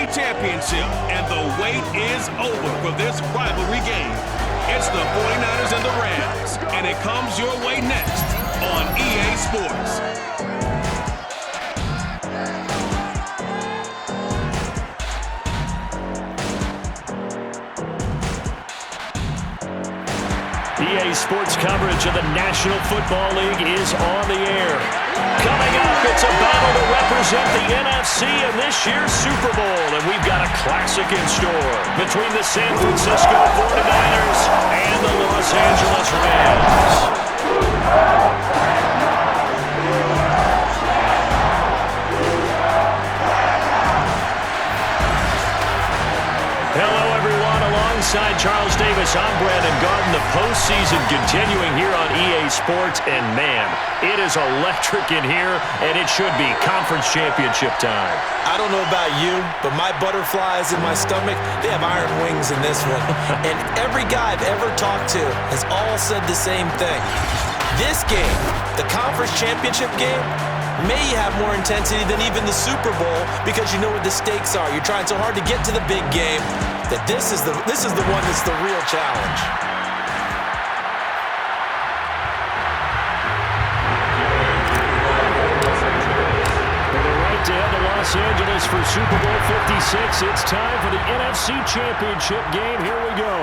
NFC Championship, and the wait is over for this rivalry game. It's the 49ers and the Rams, and it comes your way next on EA Sports. EA Sports coverage of the National Football League is on the air. Coming up, it's a battle to represent the NFC in this year's Super Bowl, and we've got a classic in store between the San Francisco 49ers and the Los Angeles Rams. Hello, everyone. Alongside Charles Davis, I'm Brandon Garden. The postseason continuing here on EA Sports, and man, it is electric in here, and it should be conference championship time. I don't know about you, but my butterflies in my stomach, they have iron wings in this one. And every guy I've ever talked to has all said the same thing. This game, the conference championship game, may have more intensity than even the Super Bowl because you know what the stakes are. You're trying so hard to get to the big game that this is the one that's the real challenge. For the right to head to Los Angeles for Super Bowl 56, it's time for the NFC Championship game. Here we go.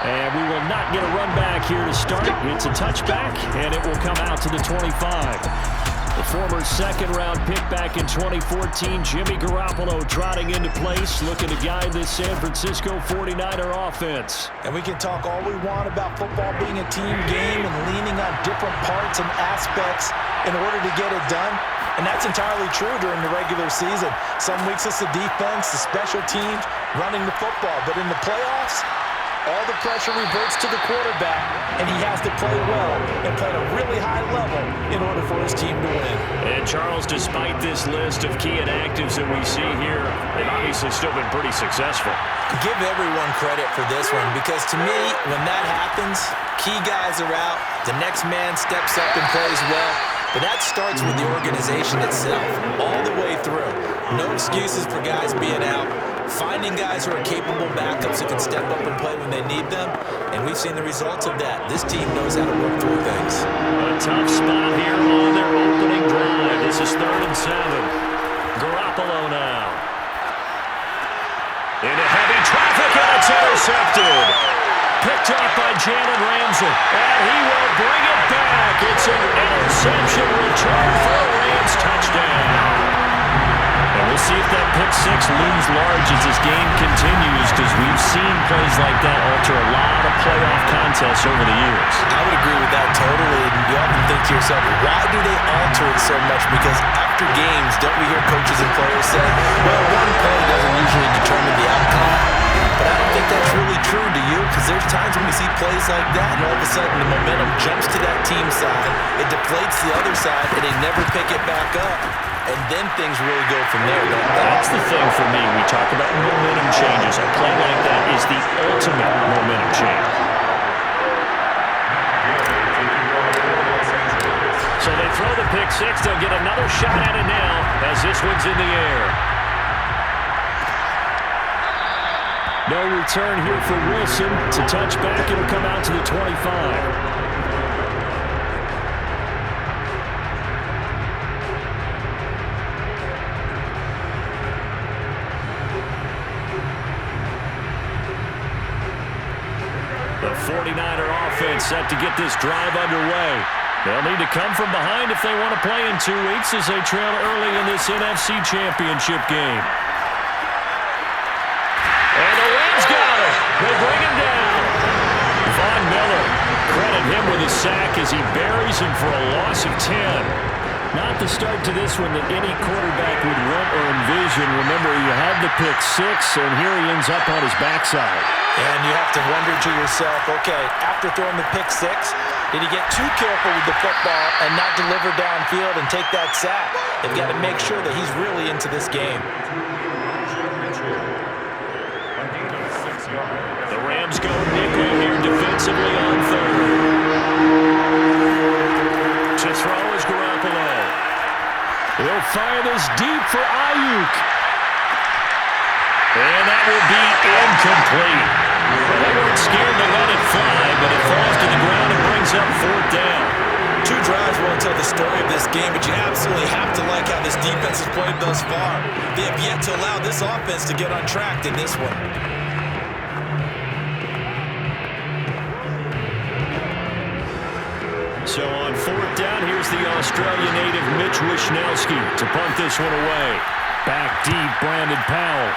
And we will not get a run back here to start. It's a touchback, and it will come out to the 25. The former second-round pick back in 2014, Jimmy Garoppolo trotting into place, looking to guide this San Francisco 49er offense. And we can talk all we want about football being a team game and leaning on different parts and aspects in order to get it done. And that's entirely true during the regular season. Some weeks it's the defense, the special teams, running the football. But in the playoffs, all the pressure reverts to the quarterback, and he has to play well and play at a really high level in order for his team to win. And Charles, despite this list of key inactives that we see here, they've obviously still been pretty successful. Give everyone credit for this one, because to me, when that happens, key guys are out, the next man steps up and plays well. But that starts with the organization itself, all the way through. No excuses for guys being out. Finding guys who are capable backups who can step up and play when they need them, and we've seen the results of that. This team knows how to work through things. A tough spot here on their opening drive. This is 3rd and 7. Garoppolo now. Into heavy traffic, and it's intercepted. Picked up by Jalen Ramsey, and he will bring it back. It's an interception return for a Rams touchdown. And we'll see if that pick six looms large as this game continues, because we've seen plays like that alter a lot of playoff contests over the years. I would agree with that totally. And you often think to yourself, why do they alter it so much? Because after games, don't we hear coaches and players say, well, one play doesn't usually determine the outcome. But I don't think that's really true, do you? Because there's times when we see plays like that, and all of a sudden the momentum jumps to that team side, it deflates the other side, and they never pick it back up. And then things really go from there, don't they? That's the thing for me. We talk about momentum changes. A play like that is the ultimate momentum change. So they throw the pick six. They'll get another shot at it now as this one's in the air. No return here for Wilson. It's a touchback. It'll come out to the 25. The 49er offense set to get this drive underway. They'll need to come from behind if they want to play in 2 weeks as they trail early in this NFC Championship game. And the Rams got it. They bring him down. Von Miller, credit him with a sack as he buries him for a loss of 10. Not the start to this one that any quarterback would want or envision. Remember, you had the pick six, and here he ends up on his backside. And you have to wonder to yourself, okay, after throwing the pick six, did he get too careful with the football and not deliver downfield and take that sack? They've got to make sure that he's really into this game. The Rams go nickel here defensively on 3rd. To throw is Garoppolo. He'll fire this deep for Ayuk. And that will be incomplete. Well, they weren't scared to let it fly, but it falls to the ground and brings up 4th down. 2 drives won't tell the story of this game, but you absolutely have to like how this defense has played thus far. They have yet to allow this offense to get on track in this one. So on 4th down, here's the Australian native Mitch Wishnowski to punt this one away. Back deep, Brandon Powell.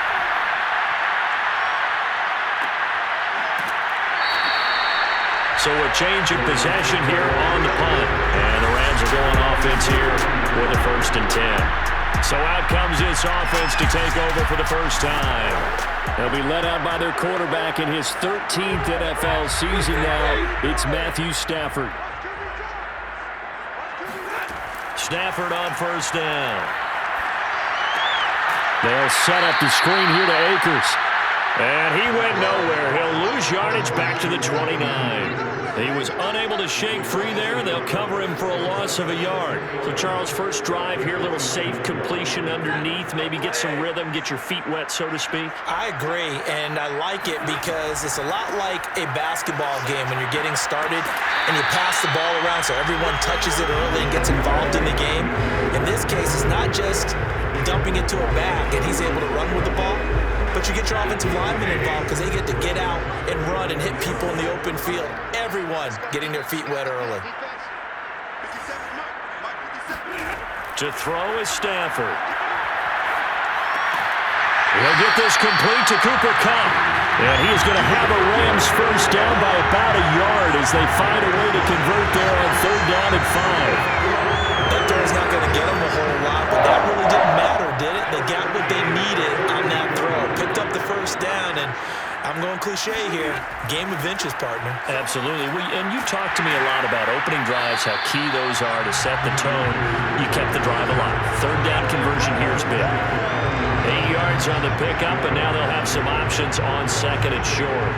So a change of possession here on the punt. And the Rams are going offense here with a 1st and 10. So out comes this offense to take over for the first time. They'll be led out by their quarterback in his 13th NFL season now. It's Matthew Stafford. Stafford on 1st down. They'll set up the screen here to Akers. And he went nowhere. He'll lose yardage back to the 29. He was unable to shake free there. They'll cover him for a loss of a yard. So, Charles, first drive here, little safe completion underneath. Maybe get some rhythm, get your feet wet, so to speak. I agree, and I like it because it's a lot like a basketball game when you're getting started and you pass the ball around so everyone touches it early and gets involved in the game. In this case, it's not just dumping it to a back and he's able to run with the ball, but you get your offensive linemen involved because they get to get out and run and hit people in the open field. Everyone getting their feet wet early. To throw is Stafford. He'll get this complete to Cooper Kupp. And he is going to have a Rams first down by about a yard as they find a way to convert there on 3rd down and 5. That throw's not going to get them a whole lot, but that really didn't matter, did it? They got what they needed on that throw. Picked up the first down, and I'm going cliche here. Game of inches, partner. Absolutely. And you talked to me a lot about opening drives, how key those are to set the tone. You kept the drive alive. 3rd down conversion here is big. 8 yards on the pickup, and now they'll have some options on 2nd and short.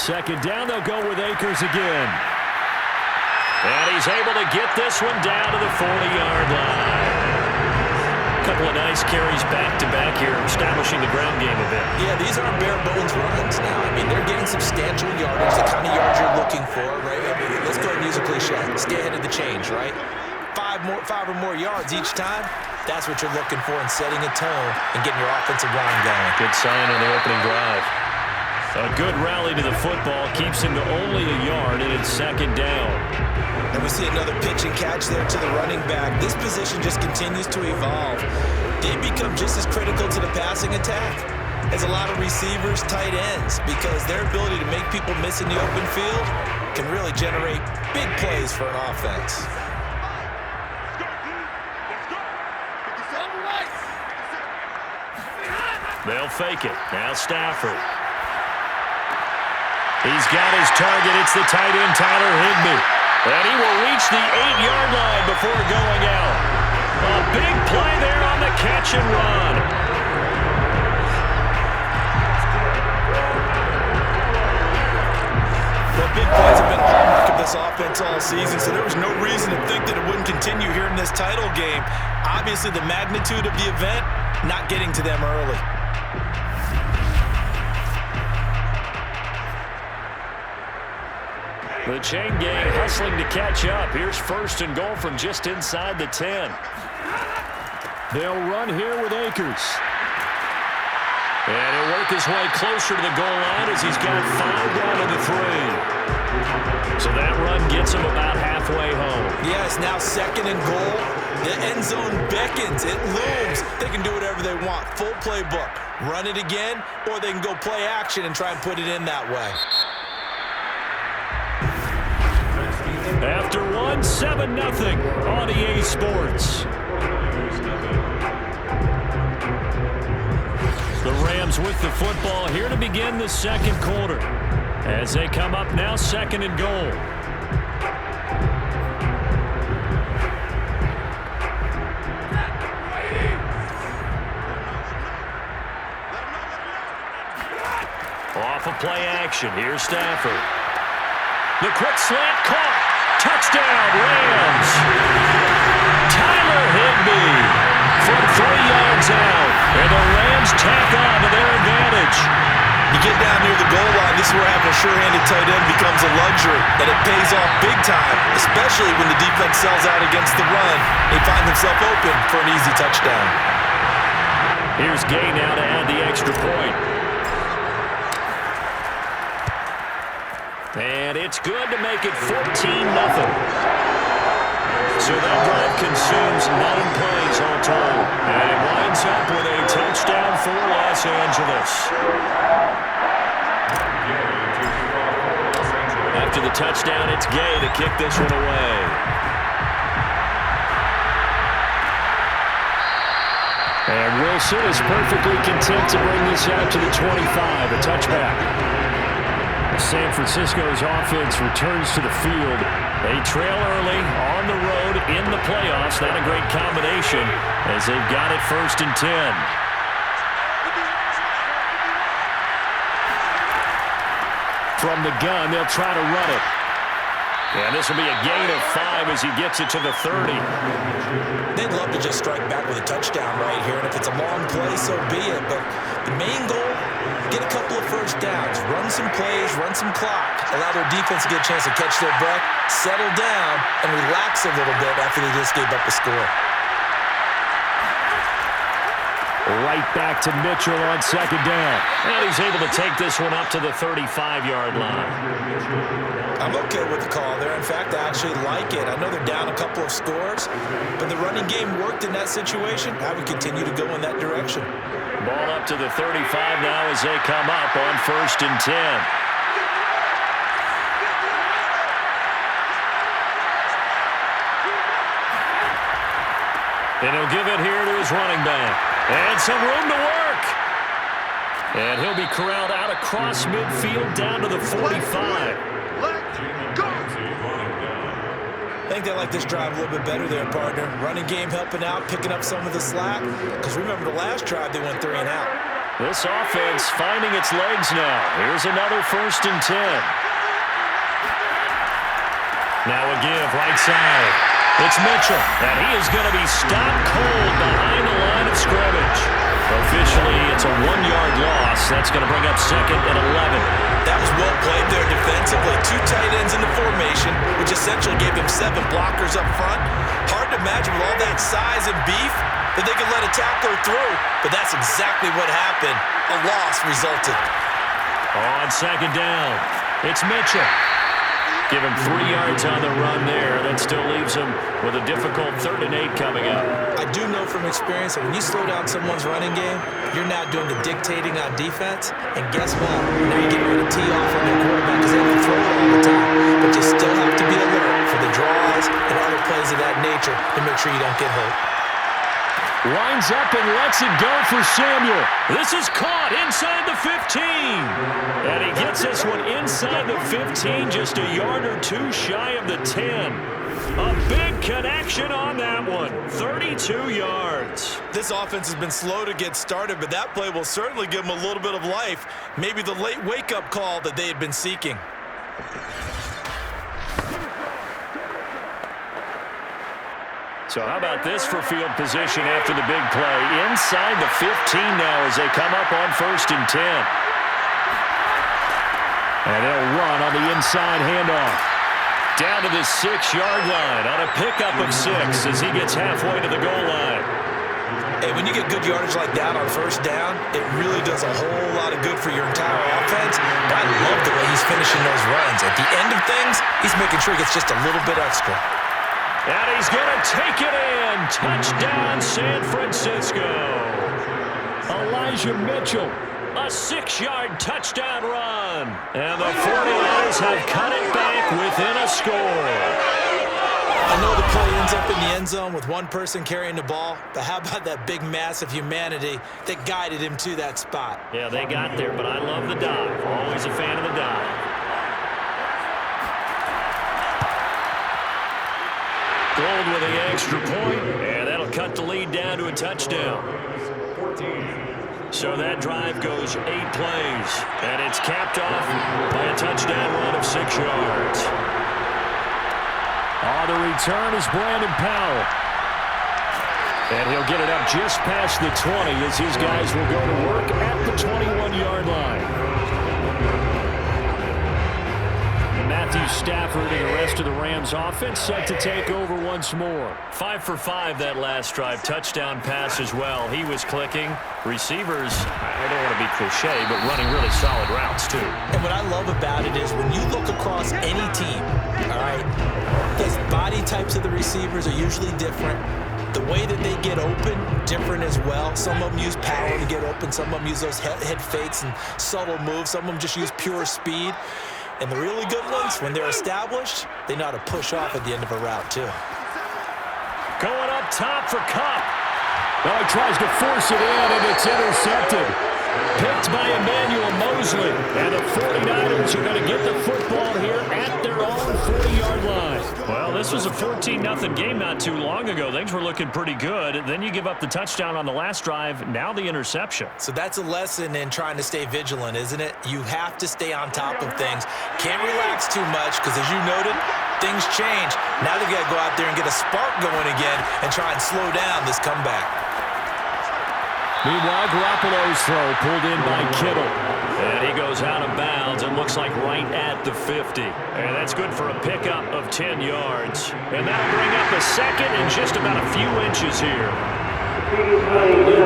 Second down, they'll go with Akers again. And he's able to get this one down to the 40-yard line. A couple of nice carries back-to-back here, establishing the ground game a bit. Yeah, these aren't bare-bones runs now. I mean, they're getting substantial yardage, the kind of yards you're looking for, right? I mean, let's go ahead and use a cliche. Stay ahead of the change, right? 5 or more yards each time. That's what you're looking for in setting a tone and getting your offensive line going. Good sign on the opening drive. A good rally to the football keeps him to only a yard, and it's 2nd down. And we see another pitch and catch there to the running back. This position just continues to evolve. They become just as critical to the passing attack as a lot of receivers, tight ends, because their ability to make people miss in the open field can really generate big plays for an offense. They'll fake it. Now Stafford. He's got his target. It's the tight end, Tyler Higbee. And he will reach the 8-yard line before going out. A big play there on the catch and run. The big plays have been a hallmark of this offense all season, so there was no reason to think that it wouldn't continue here in this title game. Obviously, the magnitude of the event not getting to them early. The chain gang hustling to catch up. Here's 1st and goal from just inside the 10. They'll run here with Akers. And he'll work his way closer to the goal line as he's got 5 down to the 3. So that run gets him about halfway home. Yeah, it's now 2nd and goal. The end zone beckons. It looms. They can do whatever they want. Full playbook. Run it again, or they can go play action and try and put it in that way. After 1, 7-0 on EA Sports. The Rams with the football here to begin the 2nd quarter. As they come up now, 2nd and goal. Off of play action, here's Stafford. The quick slant caught. Touchdown, Rams. Tyler Higbee from 3 yards out. And the Rams tack on to their advantage. You get down near the goal line, this is where having a sure-handed tight end becomes a luxury, and it pays off big time, especially when the defense sells out against the run. They find themselves open for an easy touchdown. Here's Gay now to add the extra point. And it's good to make it 14-0. So that drive consumes 9 plays all told. And it winds up with a touchdown for Los Angeles. After the touchdown, it's Gay to kick this one away. And Wilson is perfectly content to bring this out to the 25, a touchback. San Francisco's offense returns to the field. They trail early on the road in the playoffs. Not a great combination as they've got it 1st and 10. From the gun, they'll try to run it. And this will be a gain of 5 as he gets it to the 30. They'd love to just strike back with a touchdown right here, and if it's a long play, so be it. But the main goal, get a couple of first downs, run some plays, run some clock, allow their defense to get a chance to catch their breath, settle down, and relax a little bit after they just gave up a score. Right back to Mitchell on 2nd down. And he's able to take this one up to the 35-yard line. I'm okay with the call there. In fact, I actually like it. I know they're down a couple of scores, but the running game worked in that situation. I would continue to go in that direction. Ball up to the 35 now as they come up on 1st and 10. And he'll give it here to his running back. And some room to work. And he'll be corralled out across midfield down to the 45. I think they like this drive a little bit better there, partner. Running game helping out, picking up some of the slack. Because remember, the last drive, they went 3 and out. This offense finding its legs now. Here's another 1st and 10. Now a give right side. It's Mitchell, and he is going to be stopped cold behind the line of scrimmage. Officially, it's a 1-yard loss. That's going to bring up 2nd and 11. That was well played there defensively. 2 tight ends in the formation, which essentially gave him 7 blockers up front. Hard to imagine with all that size and beef that they could let a tackler through, but that's exactly what happened. A loss resulted. On 2nd down, it's Mitchell. Give him 3 yards on the run there. That still leaves him with a difficult 3rd and 8 coming up. I do know from experience that when you slow down someone's running game, you're now doing the dictating on defense. And guess what? Now you're getting ready to tee off on their quarterback because they can throw it all the time. But you still have to be alert for the draws and other plays of that nature to make sure you don't get hurt. Lines up and lets it go for Samuel. This is caught inside the 15. And he gets this one inside the 15, just a yard or 2 shy of the 10. A big connection on that one. 32 yards. This offense has been slow to get started, but that play will certainly give them a little bit of life. Maybe the late wake-up call that they had been seeking. So how about this for field position after the big play? Inside the 15 now as they come up on 1st and 10. And they'll run on the inside handoff. Down to the 6-yard line on a pickup of 6 as he gets halfway to the goal line. Hey, when you get good yardage like that on 1st down, it really does a whole lot of good for your entire offense. But I love the way he's finishing those runs. At the end of things, he's making sure he gets just a little bit extra. And he's going to take it in. Touchdown, San Francisco. Elijah Mitchell, a 6-yard touchdown run. And the 49ers have cut it back within a score. I know the play ends up in the end zone with one person carrying the ball, but how about that big mass of humanity that guided him to that spot? Yeah, they got there, but I love the dive. Always a fan of the dive. Gold with the extra point, and that'll cut the lead down to a touchdown. So that drive goes 8 plays, and it's capped off by a touchdown run of 6 yards. On the return is Brandon Powell. And he'll get it up just past the 20 as his guys will go to work at the 21-yard line. Matthew Stafford and the rest of the Rams offense set to take over once more. 5 for 5 that last drive. Touchdown pass as well. He was clicking. Receivers, I don't want to be cliche, but running really solid routes too. And what I love about it is when you look across any team, all right, the body types of the receivers are usually different. The way that they get open, different as well. Some of them use power to get open. Some of them use those head fakes and subtle moves. Some of them just use pure speed. And the really good ones, when they're established, they know how to push off at the end of a route, too. Going up top for Kupp. Well, he tries to force it in, and it's intercepted. Picked by Emmanuel Mosley. And the 49ers are going to get the football here at their own 40-yard line. Well, this was a 14-0 game not too long ago. Things were looking pretty good. Then you give up the touchdown on the last drive. Now the interception. So that's a lesson in trying to stay vigilant, isn't it? You have to stay on top of things. Can't relax too much because, as you noted, things change. Now they've got to go out there and get a spark going again and try and slow down this comeback. Meanwhile, Garoppolo's throw pulled in by Kittle. And he goes out of bounds and looks like right at the 50. And that's good for a pickup of 10 yards. And that'll bring up a second and just about a few inches here.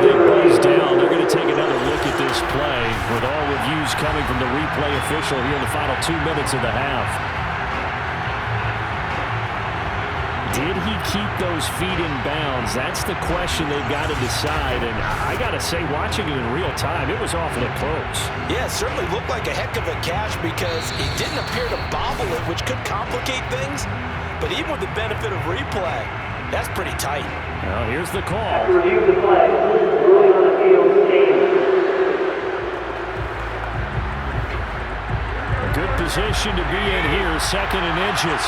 They buzz down. They're going to take another look at this play with all reviews coming from the replay official here in the final 2 minutes of the half. Did he keep those feet in bounds? That's the question they've got to decide. And I got to say, watching it in real time, it was awfully close. Yeah, it certainly looked like a heck of a catch because he didn't appear to bobble it, which could complicate things. But even with the benefit of replay, that's pretty tight. Well, here's the call. Review the play. Ruling on the field stands. A good position to be in here, 2nd and inches.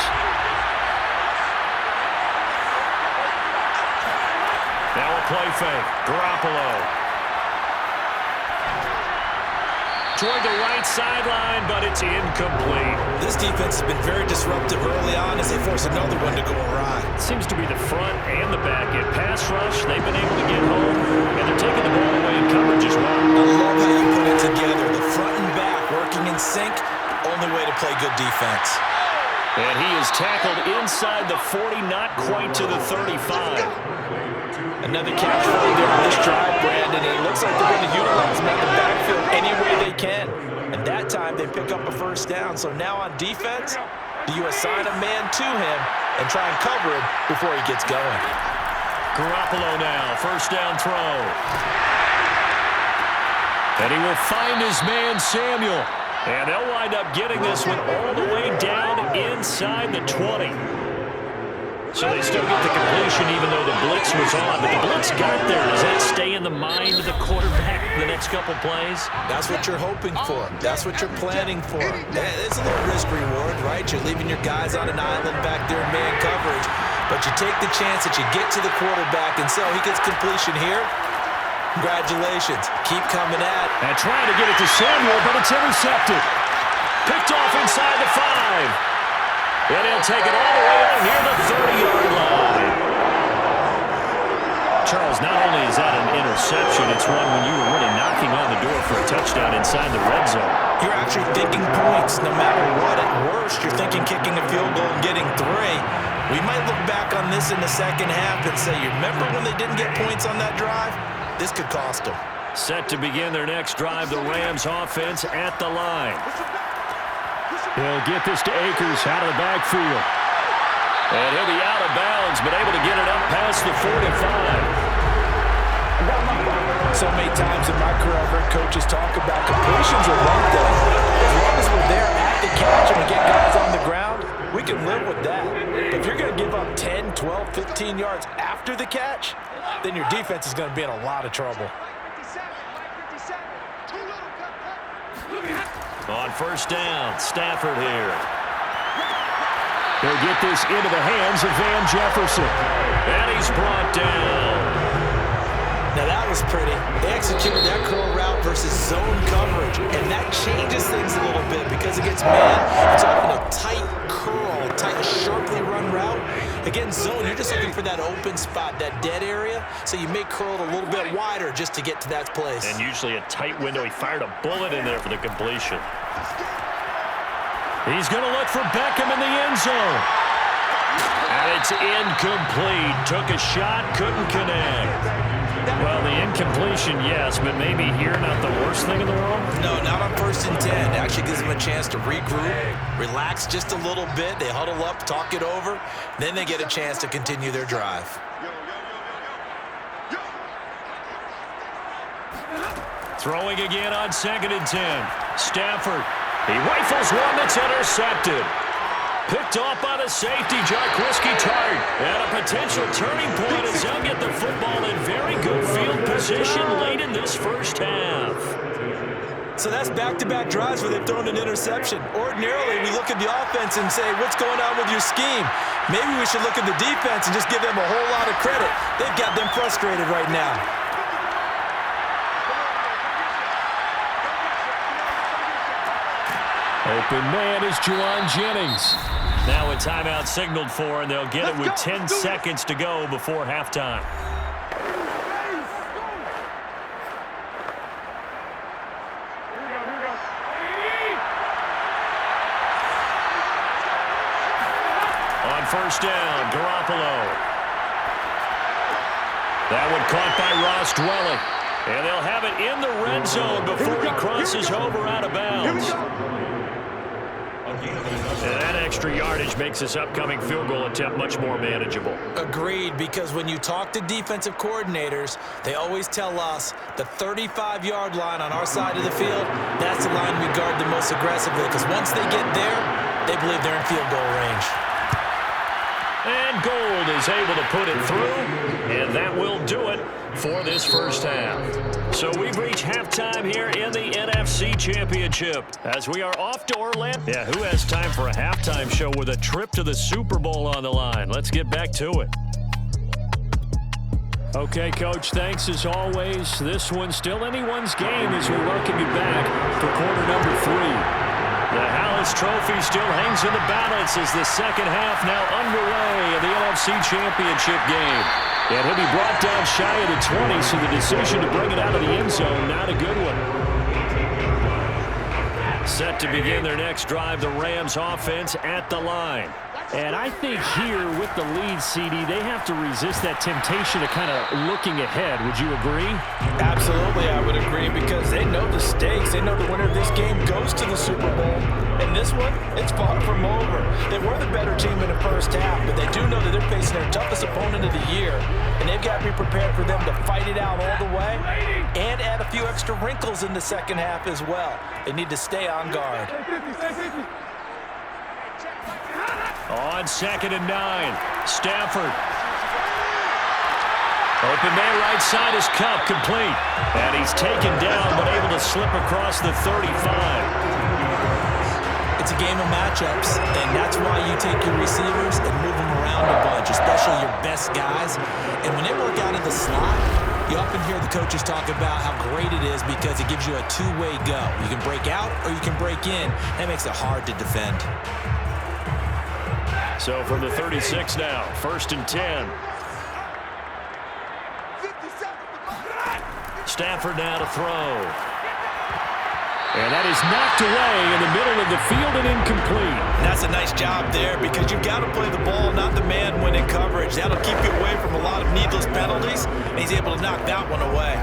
Now a play fake. Garoppolo. Toward the right sideline, but it's incomplete. This defense has been very disruptive early on as they force another one to go awry. It seems to be the front and the back end. Pass rush, they've been able to get home, and they're taking the ball away in coverage as well. I love how you put it together. The front and back working in sync, only way to play good defense. And he is tackled inside the 40, not quite to the 35. Another catch right there on this drive, Brandon, and it looks like they're going to utilize him out the backfield any way they can. And that time, they pick up a first down. So now on defense, do you assign a man to him and try and cover him before he gets going? Garoppolo now, first down throw. And he will find his man, Samuel. And they'll wind up getting this one all the way down inside the 20. So they still get the completion even though the blitz was on. But the blitz got there. Does that stay in the mind of the quarterback the next couple plays? That's what you're hoping for. That's what you're planning for. It's a little risk reward, right? You're leaving your guys on an island back there in man coverage. But you take the chance that you get to the quarterback, and so he gets completion here. Congratulations. Keep coming at. And trying to get it to Samuel, but it's intercepted. Picked off inside the 5. And he'll take it all the way out near the 30-yard line. Charles, not only is that an interception, it's one when you were really knocking on the door for a touchdown inside the red zone. You're actually thinking points no matter what. At worst, you're thinking kicking a field goal and getting 3. We might look back on this in the second half and say, you remember when they didn't get points on that drive? This could cost them. Set to begin their next drive, the Rams offense at the line. He'll get this to Akers out of the backfield. And he'll be out of bounds, but able to get it up past the 45. So many times in my career, I've heard coaches talk about completions are one thing. As long as we're there at the catch and we get guys on the ground, we can live with that. But if you're going to give up 10, 12, 15 yards after the catch, then your defense is going to be in a lot of trouble. On first down, Stafford here. He'll get this into the hands of Van Jefferson. And he's brought down. Now that was pretty. They executed that curl route versus zone coverage, and that changes things a little bit because against man, it's often a tight curl, tight, sharply run route. Against zone, you're just looking for that open spot, that dead area, so you may curl it a little bit wider just to get to that place. And usually a tight window. He fired a bullet in there for the completion. He's going to look for Beckham in the end zone. And it's incomplete. Took a shot, couldn't connect. Well, the incompletion, yes, but maybe here not the worst thing in the world? No, not on 1st and 10. It actually gives them a chance to regroup, relax just a little bit. They huddle up, talk it over. Then they get a chance to continue their drive. Throwing again on 2nd and 10. Stafford. He rifles one that's intercepted. Picked off by the safety, Jarquiski Tart. And a potential turning point as they'll get the football in very good field position late in this first half. So that's back-to-back drives where they've thrown an interception. Ordinarily, we look at the offense and say, what's going on with your scheme? Maybe we should look at the defense and just give them a whole lot of credit. They've got them frustrated right now. Open man is Juwan Jennings. Now a timeout signaled for, and they'll get it with 10 seconds to go before halftime. On 1st down, Garoppolo. That one caught by Ross Dwelling. And they'll have it in the red zone before he crosses over out of bounds. And that extra yardage makes this upcoming field goal attempt much more manageable. Agreed, because when you talk to defensive coordinators, they always tell us the 35-yard line on our side of the field, that's the line we guard the most aggressively, because once they get there, they believe they're in field goal range. And Gold is able to put it through, and that will do it for this first half. So we've reached halftime here in the NFC Championship as we are off to Orlando. Yeah, who has time for a halftime show with a trip to the Super Bowl on the line? Let's get back to it. Okay, Coach, thanks as always. This one's still anyone's game as we welcome you back for quarter number 3. The Hallis Trophy still hangs in the balance as the second half now underway in the NFC Championship game. And he'll be brought down shy of the 20, so the decision to bring it out of the end zone, not a good one. Set to begin their next drive, the Rams offense at the line. And I think here with the lead, CD, they have to resist that temptation of kind of looking ahead. Would you agree? Absolutely, I would agree, because they know the stakes. They know the winner of this game goes to the Super Bowl. And this one, it's far from over. They were the better team in the first half, but they do know that they're facing their toughest opponent of the year. And they've got to be prepared for them to fight it out all the way and add a few extra wrinkles in the second half as well. They need to stay on guard. On 2nd and 9, Stafford. Open man right side is Cup, complete. And he's taken down, but able to slip across the 35. It's a game of matchups, and that's why you take your receivers and move them around a bunch, especially your best guys. And when they work out of the slot, you often hear the coaches talk about how great it is because it gives you a two-way go. You can break out or you can break in. That makes it hard to defend. So from the 36 now, 1st and 10. Stafford now to throw. And that is knocked away in the middle of the field and incomplete. That's a nice job there because you've got to play the ball, not the man when in coverage. That'll keep you away from a lot of needless penalties, and he's able to knock that one away.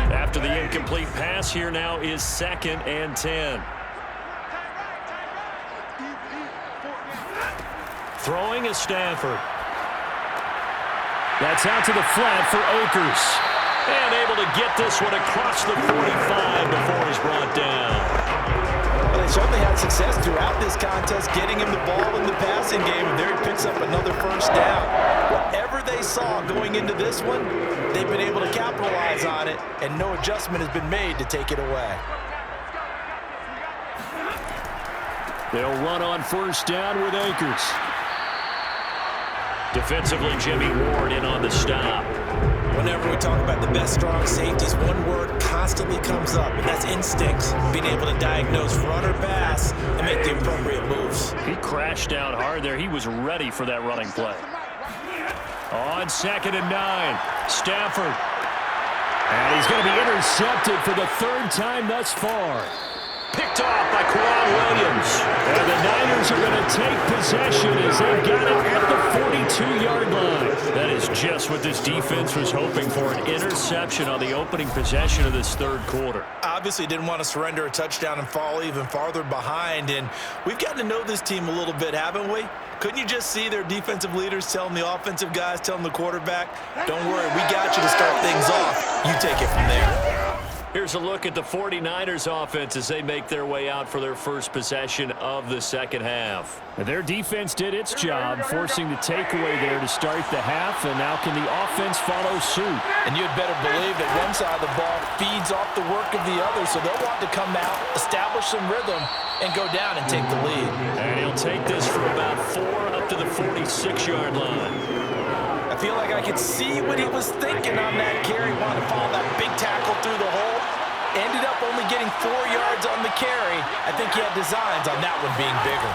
After the incomplete pass, here now is 2nd and 10. Throwing is Stafford. That's out to the flat for Akers. And able to get this one across the 45 before he's brought down. Well, they certainly had success throughout this contest, getting him the ball in the passing game, and there he picks up another first down. Whatever they saw going into this one, they've been able to capitalize on it, and no adjustment has been made to take it away. They'll run on 1st down with Akers. Defensively, Jimmy Ward in on the stop. Whenever we talk about the best strong safeties, one word constantly comes up, and that's instinct. Being able to diagnose run or pass and make the appropriate moves. He crashed down hard there. He was ready for that running play. On 2nd and 9, Stafford. And he's going to be intercepted for the 3rd time thus far. Picked off by Quan Williams. And the Niners are going to take possession as they've got it at the 42-yard line. That is just what this defense was hoping for, an interception on the opening possession of this 3rd quarter. Obviously didn't want to surrender a touchdown and fall even farther behind. And we've gotten to know this team a little bit, haven't we? Couldn't you just see their defensive leaders telling the offensive guys, telling the quarterback, don't worry, we got you to start things off. You take it from there. Here's a look at the 49ers offense as they make their way out for their first possession of the 2nd half. Their defense did its job, forcing the takeaway there to start the half, and now can the offense follow suit? And you'd better believe that one side of the ball feeds off the work of the other, so they'll want to come out, establish some rhythm, and go down and take the lead. And he'll take this for about 4 up to the 46-yard line. I feel like I could see what he was thinking on that carry. Wanted to follow that big tackle through the hole. Ended up only getting 4 yards on the carry. I think he had designs on that one being bigger.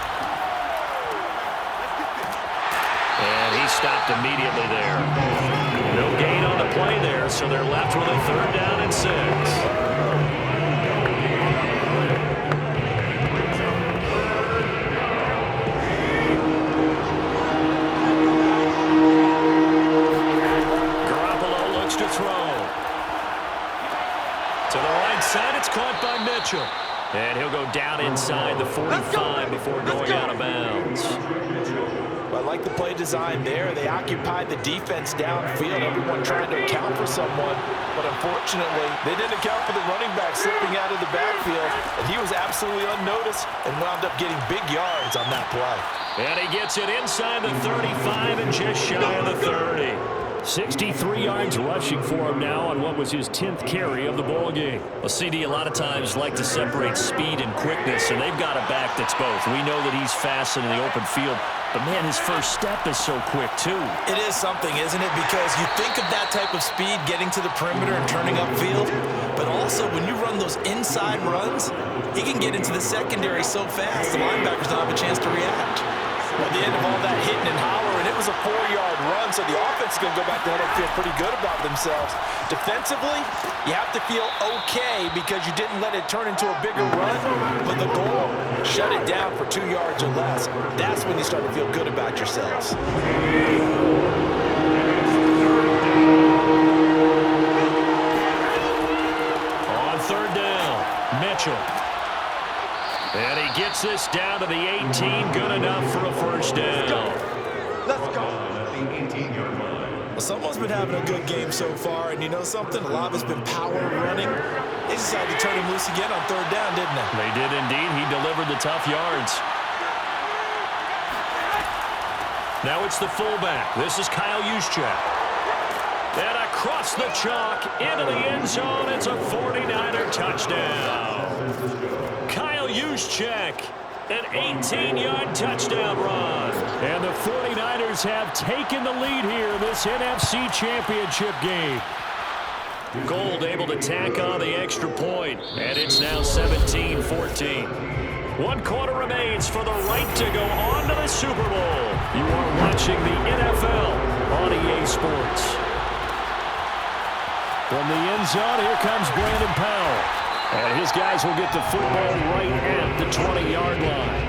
And he stopped immediately there. No gain on the play there, so they're left with a 3rd down and 6. It's caught by Mitchell. And he'll go down inside the 45 before going out of bounds. Well, I like the play design there. They occupied the defense downfield, everyone trying to account for someone. But unfortunately, they didn't account for the running back slipping out of the backfield. And he was absolutely unnoticed and wound up getting big yards on that play. And he gets it inside the 35 and just shy of the 30. 63 yards rushing for him now on what was his 10th carry of the ball game. Well, CD a lot of times like to separate speed and quickness, and they've got a back that's both. We know that he's fast in the open field, but man, his first step is so quick too. It is something, isn't it? Because you think of that type of speed getting to the perimeter and turning upfield, but also when you run those inside runs, he can get into the secondary so fast the linebackers don't have a chance to react. At the end of all that hitting and hollering, it was a 4-yard run, so the offense is going to go back there and feel pretty good about themselves. Defensively, you have to feel okay because you didn't let it turn into a bigger run, but the goal, shut it down for 2 yards or less. That's when you start to feel good about yourselves. On 3rd down, Mitchell. And he gets this down to the 18, good enough for a 1st down. Let's go. Well, someone's been having a good game so far, and you know something? A lot of it's been power running. They decided to turn him loose again on 3rd down, didn't they? They did indeed. He delivered the tough yards. Now it's the fullback. This is Kyle Juszczyk. And across the chalk, into the end zone. It's a 49er touchdown. Kyle Juszczyk, an 18-yard touchdown run. And the 49ers have taken the lead here in this NFC Championship game. Gold able to tack on the extra point, and it's now 17-14. 1 quarter remains for the right to go on to the Super Bowl. You are watching the NFL on EA Sports. From the end zone, here comes Brandon Powell. And his guys will get the football right at the 20-yard line.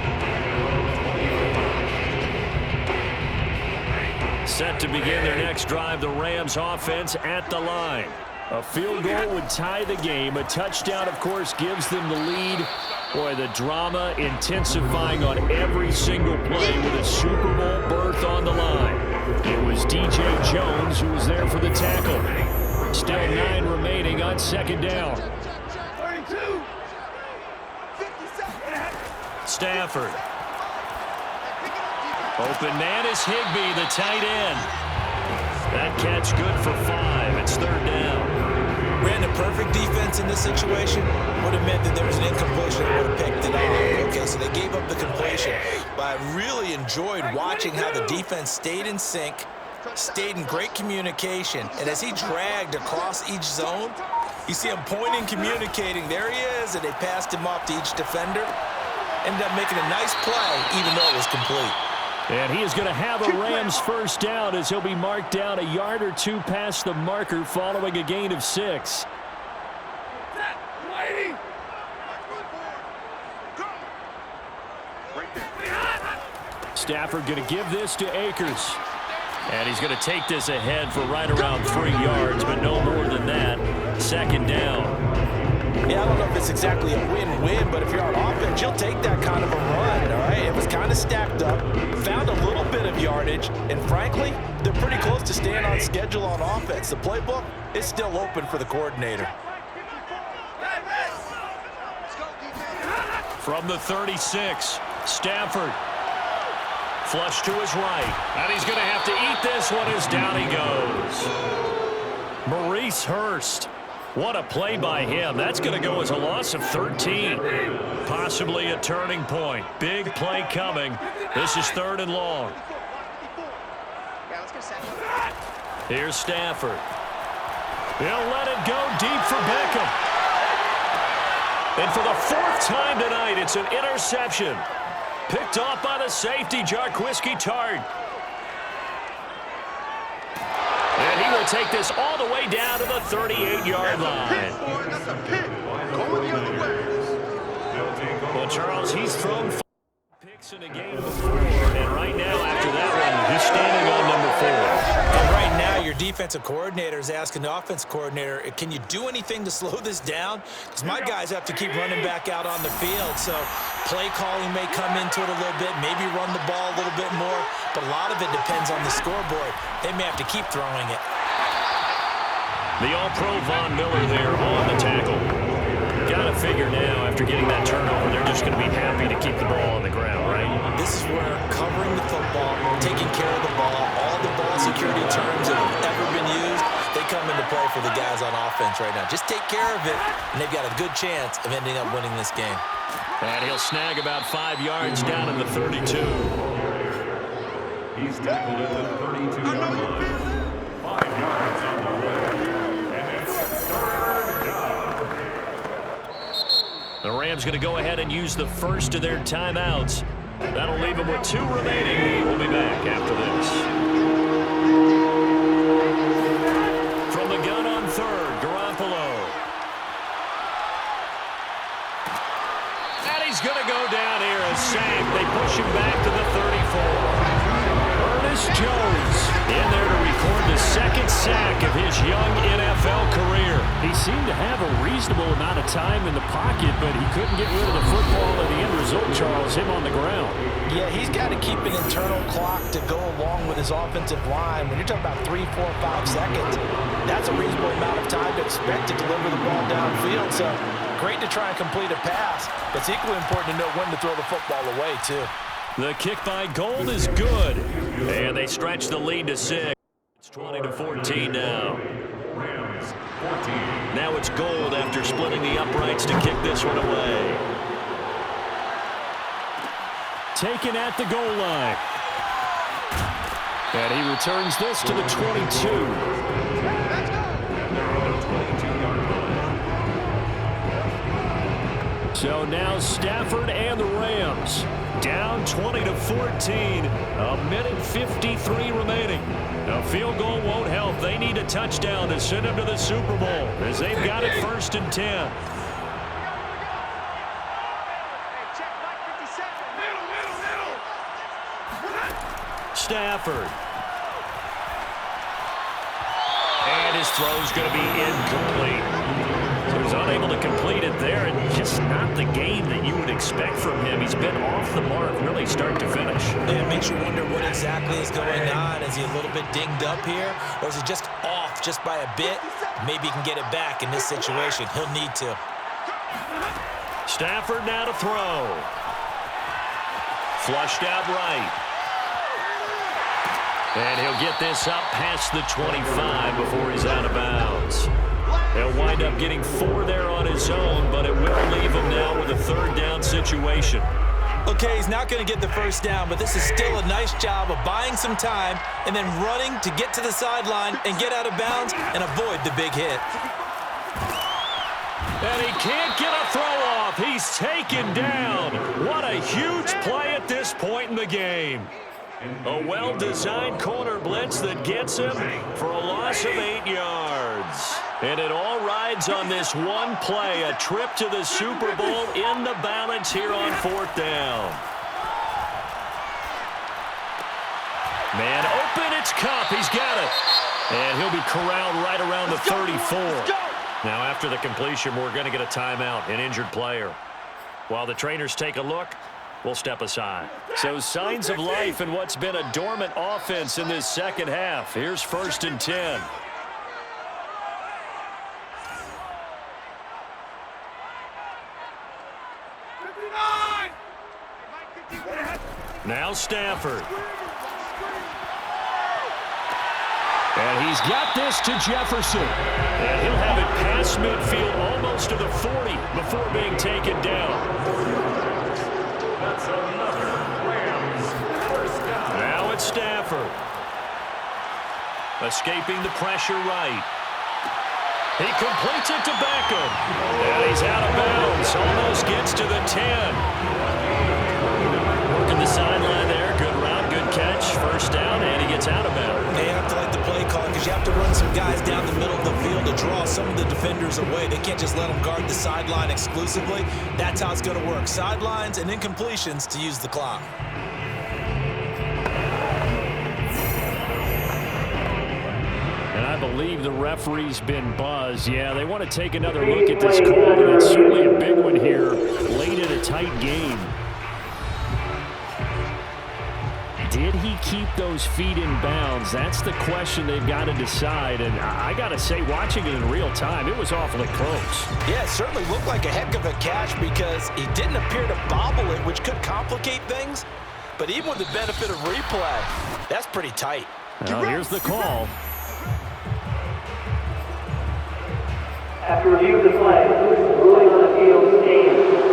Set to begin their next drive, the Rams offense at the line. A field goal would tie the game. A touchdown, of course, gives them the lead. Boy, the drama intensifying on every single play with a Super Bowl berth on the line. It was DJ Jones who was there for the tackle. Still 9 remaining on 2nd down. Stafford. Open man is Higbee, the tight end. That catch good for 5. It's 3rd down. Ran a perfect defense in this situation would have meant that there was an incompletion and would have picked it off. Okay, so they gave up the completion. But I really enjoyed watching how the defense stayed in sync, stayed in great communication, and as he dragged across each zone, you see him pointing, communicating. There he is, and they passed him off to each defender. Ended up making a nice play, even though it was complete. And he is going to have a Rams first down as he'll be marked down a yard or two past the marker following a gain of 6. Stafford going to give this to Akers. And he's going to take this ahead for right around 3 yards, but no more than that. Second down. Yeah, I don't know if it's exactly a win-win, but if you're on offense, you'll take that kind of a run, all right? It was kind of stacked up, found a little bit of yardage, and frankly, they're pretty close to staying on schedule on offense. The playbook is still open for the coordinator. From the 36, Stafford. Flush to his right, and he's going to have to eat this one as down he goes. Maurice Hurst. What a play by him. That's going to go as a loss of 13. Possibly a turning point. Big play coming. This is 3rd and long. Here's Stafford. He'll let it go deep for Beckham. And for the 4th time tonight, it's an interception. Picked off by the safety, Jarquiski Tart. And he will take this all the way down to the 38-yard line. Well, Charles, he's thrown 5 picks in a game before, and right now, after that one, he's standing on number 4. And right now, your defensive coordinator is asking the offense coordinator, can you do anything to slow this down? Because my guys have to keep running back out on the field, so play calling may come into it a little bit, maybe run the ball a little bit more, but a lot of it depends on the scoreboard. They may have to keep throwing it. The All-Pro Von Miller there on the tackle. Got to figure now, after getting that turnover, they're just going to be happy to keep the ball on the ground, right? This is where covering the football, taking care of the ball, all the ball security terms that have ever been used, they come into play for the guys on offense right now. Just take care of it, and they've got a good chance of ending up winning this game. And he'll snag about 5 yards down in the 32. He's tackled at the 32-yard line. 5 yards on the way. And it's 3rd down. The Rams going to go ahead and use the first of their timeouts. That'll leave them with 2 remaining. We'll be back after this. From the gun on 3rd, Garoppolo. And he's going to go down here as sacked. They push him back to the 34. Ernest Jones in there to record the 2nd sack of his young NFL career. He seemed to have a reasonable amount of time in the pocket, but he couldn't get rid of the football, and the end result, Charles, him on the ground. Yeah, he's got to keep an internal clock to go along with his offensive line. When you're talking about 3, 4, 5 seconds, that's a reasonable amount of time to expect to deliver the ball downfield. So great to try and complete a pass, but it's equally important to know when to throw the football away, too. The kick by Gold is good, and they stretch the lead to 6. It's 20-14 now. Rams 14. Now it's Gold after splitting the uprights to kick this one away. Taken at the goal line. And he returns this to the 22. So now Stafford and the Rams down 20-14. A minute 53 remaining. A field goal won't help. They need a touchdown to send them to the Super Bowl as they've got it 1st and 10. Stafford. And his throw's going to be incomplete. So he's unable to complete it there, and just not the game that you would expect from him. He's been off the mark, really start to finish. It makes you wonder what exactly is going on. Is he a little bit dinged up here, or is he just off just by a bit? Maybe he can get it back in this situation. He'll need to. Stafford now to throw. Flushed out right. And he'll get this up past the 25 before he's out of bounds. He'll wind up getting 4 there on his own, but it will leave him now with a 3rd down situation. Okay, he's not going to get the first down, but this is still a nice job of buying some time and then running to get to the sideline and get out of bounds and avoid the big hit. And he can't get a throw off. He's taken down. What a huge play at this point in the game. A well-designed corner blitz that gets him for a loss of 8 yards. And it all rides on this one play, a trip to the Super Bowl in the balance here on 4th down. Man open, it's Kupp. He's got it. And he'll be corralled right around the 34. Now after the completion, we're going to get a timeout, an injured player. While the trainers take a look, we'll step aside. So signs of life in what's been a dormant offense in this second half. Here's 1st and 10. Now Stafford. And he's got this to Jefferson. And he'll have it past midfield almost to the 40 before being taken down. That's another Rams first down. Now it's Stafford. Escaping the pressure right. He completes it to Beckham. And he's out of bounds. Almost gets to the 10. Working the sideline there. Good route, good catch. First down, and he gets out of bounds. They have to like the play call because you have to run some guys down the middle of the field to draw some of the defenders away. They can't just let them guard the sideline exclusively. That's how it's going to work. Sidelines and incompletions to use the clock. And I believe the referee's been buzzed. Yeah, they want to take another look at this call, and it's certainly a big one here late in a tight game. Did he keep those feet in bounds? That's the question they've got to decide. And I got to say, watching it in real time, it was awfully close. Yeah, it certainly looked like a heck of a catch because he didn't appear to bobble it, which could complicate things. But even with the benefit of replay, that's pretty tight. Well, here's the call. After review of the play, ruling on the field stands.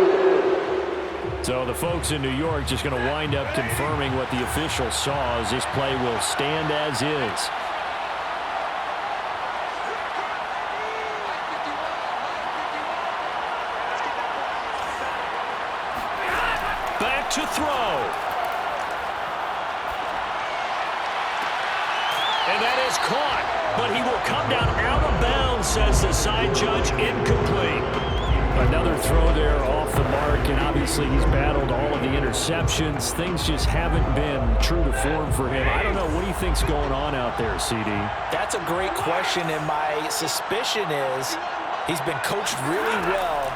So the folks in New York just going to wind up confirming what the official saw as this play will stand as is. Back to throw. And that is caught, but he will come down out of bounds, says the side judge, incomplete. Another throw there off the mark, and obviously he's battled all of the interceptions. Things just haven't been true to form for him. I don't know. What do you think's going on out there, CD? That's a great question, and my suspicion is he's been coached really well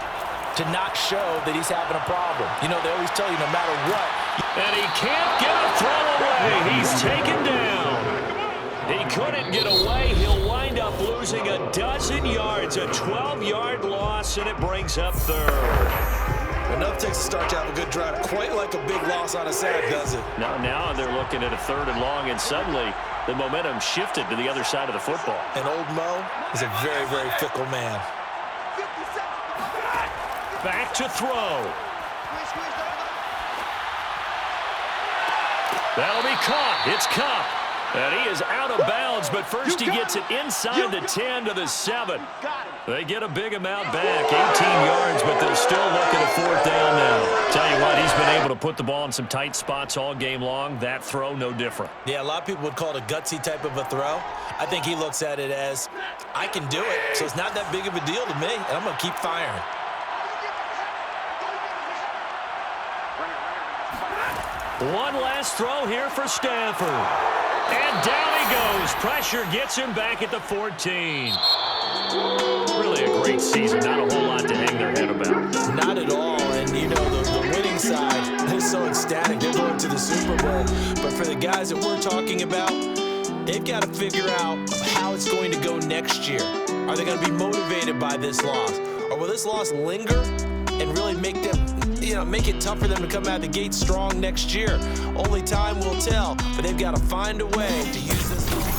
to not show that he's having a problem. You know, they always tell you no matter what. And he can't get a throw away. He's taken down. He couldn't get away. He'll wind up losing a dozen yards, a 12-yard loss, and it brings up 3rd. Enough takes to start to have a good drive. Quite like a big loss on a sack, does it? Now they're looking at a 3rd and long, and suddenly the momentum shifted to the other side of the football. And old Mo is a very, very fickle man. Back to throw. That'll be caught. It's Kupp. And he is out of bounds, but first he gets it inside the 10 to the 7. They get a big amount back, 18 yards, but they're still looking at 4th down now. Tell you what, he's been able to put the ball in some tight spots all game long. That throw, no different. Yeah, a lot of people would call it a gutsy type of a throw. I think he looks at it as, I can do it, so it's not that big of a deal to me, and I'm going to keep firing. One last throw here for Stafford. And down he goes. Pressure gets him back at the 14. Really a great season. Not a whole lot to hang their head about. Not at all. And, you know, the winning side is so ecstatic. They're going to the Super Bowl. But for the guys that we're talking about, they've got to figure out how it's going to go next year. Are they going to be motivated by this loss? Or will this loss linger and really make them, make it tough for them to come out of the gate strong next year? Only time will tell, but they've got to find a way to use this.